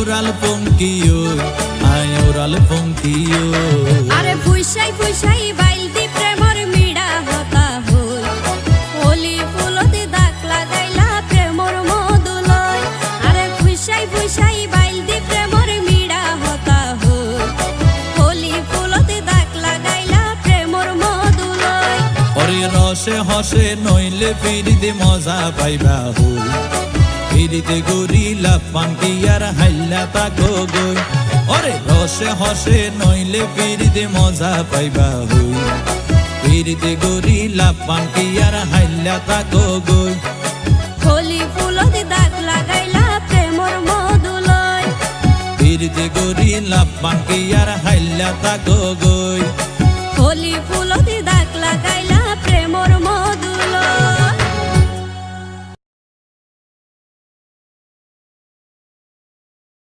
Oral পঙ্কিও আয় oral পঙ্কিও আরে ফুইসাই ফুইসাই বাইলতি প্রেমর মিড়া হতা হই হোলি ফুলতে দাগ লাগাইলা প্রেমর মধুলয় আরে ফুইসাই ফুইসাই বাইলতি প্রেমর মিড়া হতা হই হোলি ফুলতে দাগ লাগাইলা প্রেমর মধুলয় ওরে রসে হসে নইলে ফিরিতে মজা পাইবা হই ফিরিতে গরিলা পান্তি আর হাইলা তাকো গই ওরে রসে হসে নইলে ফিরিতে মজা পাইবা হই ফিরিতে গরিলা পান্তি আর হাইলা তাকো গই হোলি ফুলতে দাগ লাগাইলা প্রেমর মধুলয় ফিরিতে গরিলা পান্তি আর হাইলা তাকো গই।